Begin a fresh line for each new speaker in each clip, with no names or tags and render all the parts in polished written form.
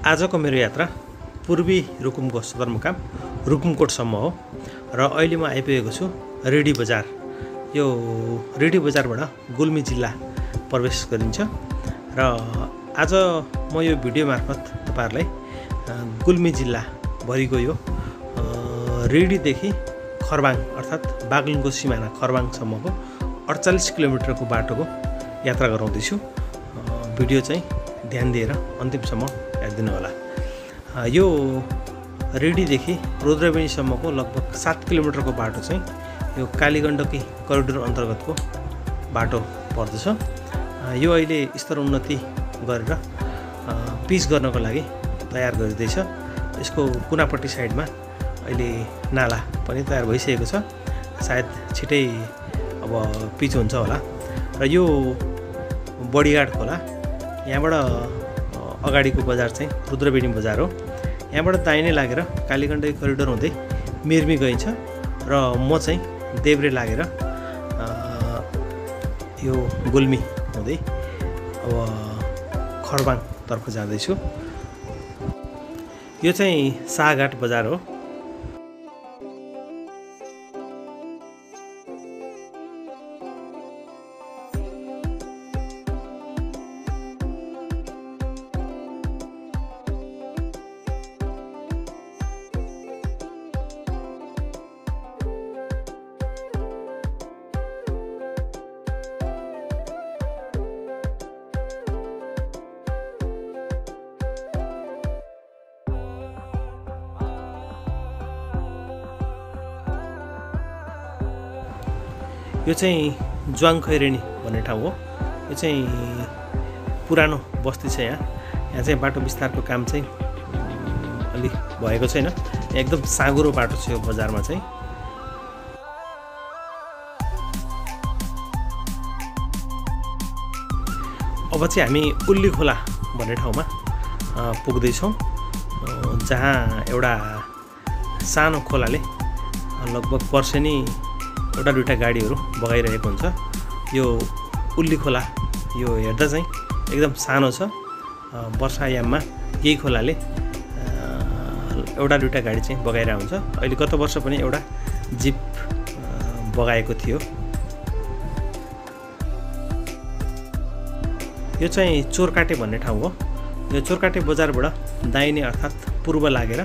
आजको मेरो यात्रा पूर्वी रुकुमको सदरमुकाम रुकुमकोटसम्म हो र अहिले म आइपुगेको छु रेडी बजार। यो रेडी बजारबाट गुल्मी जिल्ला प्रवेश गरिन्छ र आज म यो भिडियो मार्फत तपाईहरुलाई गुल्मी जिल्ला भरिको यो रेडीदेखि खरबाङ अर्थात् बागलुङको सिमाना खरबाङसम्मको 48 किलोमिटरको बाटोको यात्रा गराउँदैछु। भिडियो चाहिँ ध्यान दिएर अन्तिमसम्म हेर्दिनु होला। यो रेडीदेखि रुद्रबेनीसम्मको लगभग 7 किलोमिटरको बाटो चाहिँ यो कालीगण्डकी करिडोर अन्तर्गतको बाटो पर्दछ। यो अहिले स्तर उन्नति गरेर पिच गर्नको लागि तयार गरिँदैछ। यसको कुनापट्टि साइडमा अहिले नाला पनि तयार भइसकेको छ। सायद छिटै अब पिच हुन्छ होला। र यो बडीघाट खोला, यहाँबाट अगाडिको बजार चाहिँ रुद्रबेनी बजार हो। यहाँबाट दाहिने लागेर कालीगण्डकी करिडोर हुँदै मिर्मी गइन्छ र म चाहिँ देब्रे लागेर यो गुल्मी हुँदै अब खरबाङतर्फ जाँदैछु। यो चाहिँ शाहघाट बजार हो। यो चाहिँ ज्वाङ खैरेनी भन्ने ठाउँ हो। यो चाहिँ पुरानो बस्ती छ। यहाँ चाहिँ बाटो विस्तारको काम चाहिँ अलि भएको छैन। एकदम साँघुरो बाटो छ यो बजारमा चाहिँ। अब चाहिँ हामी उल्ली खोला भन्ने ठाउँमा पुग्दैछौँ, जहाँ एउटा सानो खोलाले लगभग वर्षेनी एउटा दुईटा गाडीहरू बगाइरहेको हुन्छ। यो उल्ली खोला यो हेर्दा चाहिँ एकदम सानो छ। वर्षायाममा यही खोलाले एउटा दुईटा गाडी चाहिँ बगाइरहेको हुन्छ। अहिले गत वर्ष पनि एउटा जिप बगाएको थियो। यो चाहिँ चोरकाटे भन्ने ठाउँ हो। यो चोरकाटे बजारबाट दाहिने अर्थात् पूर्व लागेर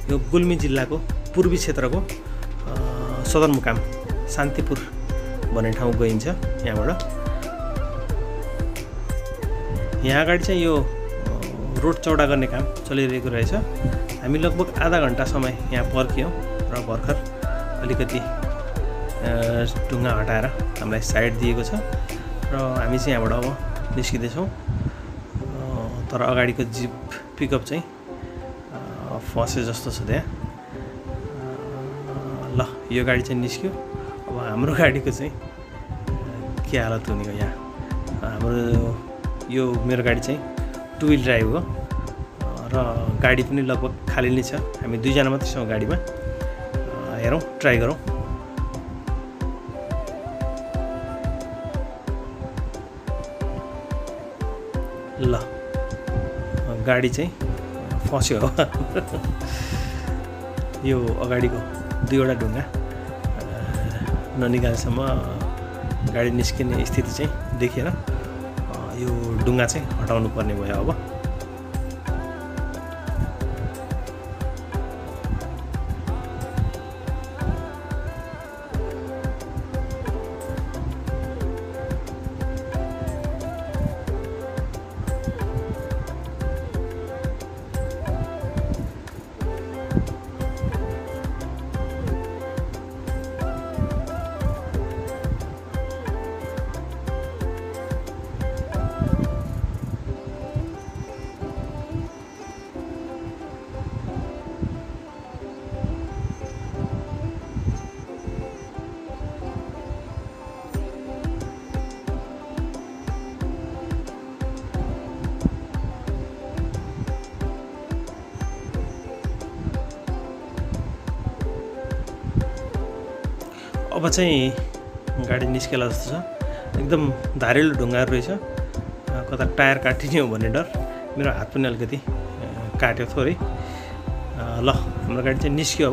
यो गुल्मी जिल्लाको पूर्वी क्षेत्रको सदरमुकाम शान्तिपुर भन्ने ठाउँ गइन्छ। यहाँबाट यहाँ अगाडि चाहिँ यो रोड चौडा गर्ने काम चलिरहेको रहेछ। हामी लगभग आधा घन्टा समय यहाँ पर्ख्यौँ र भर्खर अलिकति ढुङ्गा हटाएर हामीलाई साइड दिएको छ र हामी चाहिँ यहाँबाट अब निस्किँदैछौँ। तर अगाडिको जिप पिकअप चाहिँ फसे जस्तो छ त्यहाँ। ल यो गाडी चाहिँ निस्क्यो। अब हाम्रो गाडीको चाहिँ के हालत हुने हो यहाँ। हाम्रो यो मेरो गाडी चाहिँ 2 व्हिल ड्राइभ हो र गाडी पनि लगभग खाली नै छ। हामी दुईजना मात्रै छौँ गाडीमा। हेरौँ, ट्राई गरौँ। ल गाडी चाहिँ फस्यो हो। यो अगाडिको दुईवटा ढुङ्गा ननिकालेसम्म गाडी निस्किने स्थिति चाहिँ देखिएन। यो ढुङ्गा चाहिँ हटाउनु पर्ने भयो अब। अब चाहिँ गाडी निस्केला जस्तो छ। एकदम धारिलो ढुङ्गाहरू रहेछ। कता टायर काटिने हो भन्ने डर। मेरो हात पनि अलिकति काट्यो थोरै। ल हाम्रो गाडी चाहिँ निस्क्यो।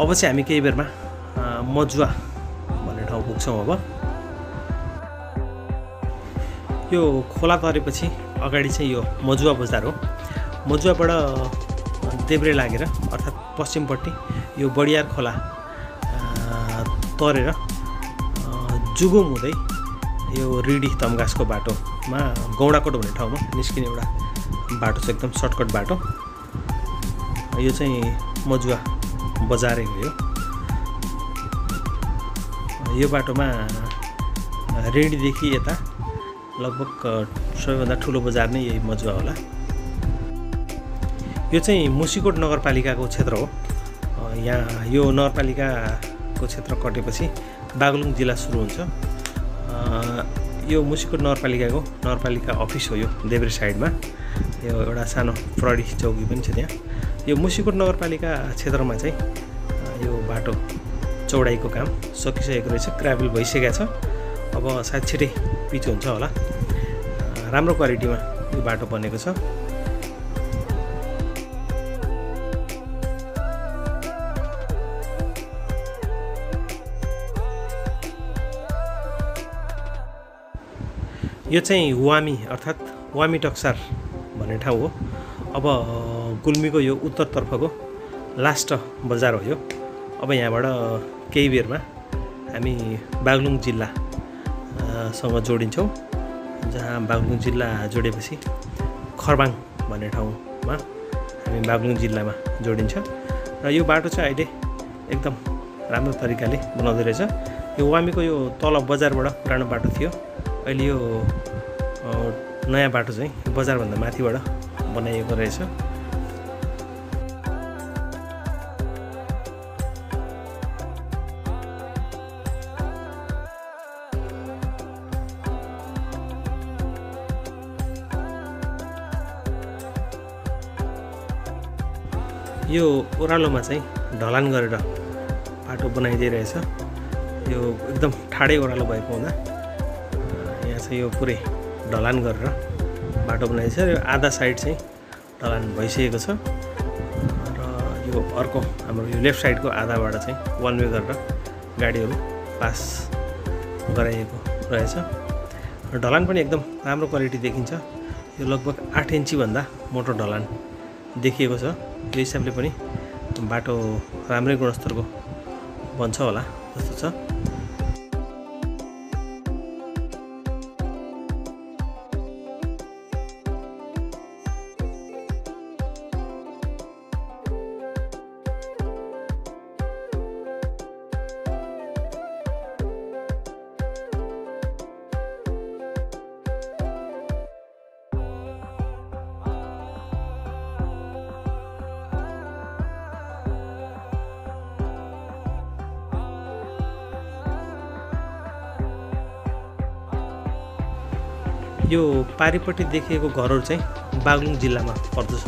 अब चाहिँ हामी केही बेरमा मजुवा भन्ने ठाउँ पुग्छौँ। अब यो खोला तरेपछि अगाडि चाहिँ यो मजुवा बजार हो। मजुवाबाट देब्रे लागेर अर्थात् पश्चिमपट्टि यो बडियार खोला तरेर जुगुम हुँदै यो रिडी तम्घासको बाटोमा गौडाकोट भन्ने ठाउँमा निस्किने एउटा बाटो छ, एकदम सर्टकट बाटो। यो चाहिँ मजुवा बजारै हो। यो बाटोमा रेडीदेखि यता लगभग सबैभन्दा ठुलो बजार नै यही मजुवा होला। यो चाहिँ मुसिकोट नगरपालिकाको क्षेत्र हो। यहाँ यो नगरपालिकाको क्षेत्र कटेपछि बागलुङ जिल्ला सुरु हुन्छ। यो मुसिकोट नगरपालिका अफिस हो। यो देब्रे साइडमा यो एउटा सानो प्रहरी चौकी पनि छ त्यहाँ। यो मुसिकोट नगरपालिका क्षेत्रमा चाहिँ यो बाटो चौडाइको काम सकिसकेको रहेछ, ग्राभल भइसकेको छ। अब सायद छिटै पिच हुन्छ होला। राम्रो क्वालिटीमा यो बाटो बनेको छ। यो चाहिँ वामी अर्थात् वामी टक्सार भन्ने ठाउँ हो। अब गुल्मीको यो उत्तरतर्फको लास्ट बजार हो यो। अब यहाँबाट केही बेरमा हामी बागलुङ जिल्लासँग जोडिन्छौँ, जहाँ बागलुङ जिल्ला जोडेपछि खरबाङ भन्ने ठाउँमा हामी बागलुङ जिल्लामा जोडिन्छ। र यो बाटो चाहिँ अहिले एकदम राम्रो तरिकाले बनाउँदै रहेछ। यो वामीको यो तल बजारबाट पुरानो बाटो थियो, अहिले यो नयाँ बाटो चाहिँ बजारभन्दा माथिबाट बनाइएको रहेछ। यो ओह्रालोमा चाहिँ ढलान गरेर बाटो बनाइदिइ रहेछ। यो एकदम ठाडै ओह्रालो भएको हुँदा यहाँ चाहिँ यो पुरै ढलान गरेर बाटो बनाइदिएछ। यो आधा साइड चाहिँ ढलान भइसकेको छ र यो अर्को हाम्रो यो लेफ्ट साइडको आधाबाट चाहिँ वान वे गरेर गाडीहरू पास गराइएको रहेछ। र ढलान पनि एकदम राम्रो क्वालिटी देखिन्छ। यो लगभग 8 इन्ची भन्दा मोटो ढलान देखिएको छ। यो हिसाबले पनि बाटो राम्रै गुणस्तरको बन्छ होला जस्तो छ। यो पारिपट्टि देखिएको घरहरू चाहिँ बागलुङ जिल्लामा पर्दछ।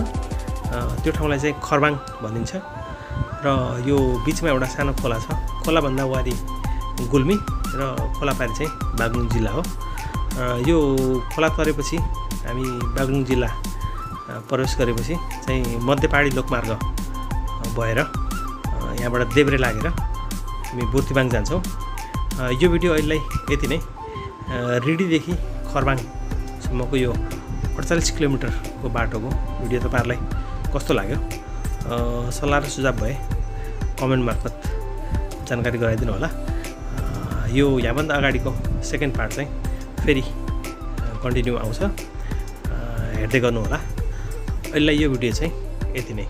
त्यो ठाउँलाई चाहिँ खरबाङ भनिन्छ। र यो बिचमा एउटा सानो खोला छ। खोलाभन्दा वारी गुल्मी र खोलापारी चाहिँ बागलुङ जिल्ला हो। यो खोला तरेपछि हामी बागलुङ जिल्ला प्रवेश गरेपछि चाहिँ मध्यपहाडी लोकमार्ग भएर यहाँबाट देब्रे लागेर हामी बुर्तिबाङ जान्छौँ। यो भिडियो अहिलेलाई यति नै। रिडीदेखि खरबाङसम्मको यो 48 किलोमिटरको बाटोको भिडियो तपाईँहरूलाई कस्तो लाग्यो सल्लाह र सुझाव भए कमेन्ट मार्फत जानकारी गराइदिनु होला। यो यहाँभन्दा अगाडिको सेकेन्ड पार्ट चाहिँ फेरि कन्टिन्यू आउँछ, हेर्दै गर्नु होला। अहिलेलाई यो भिडियो चाहिँ यति नै।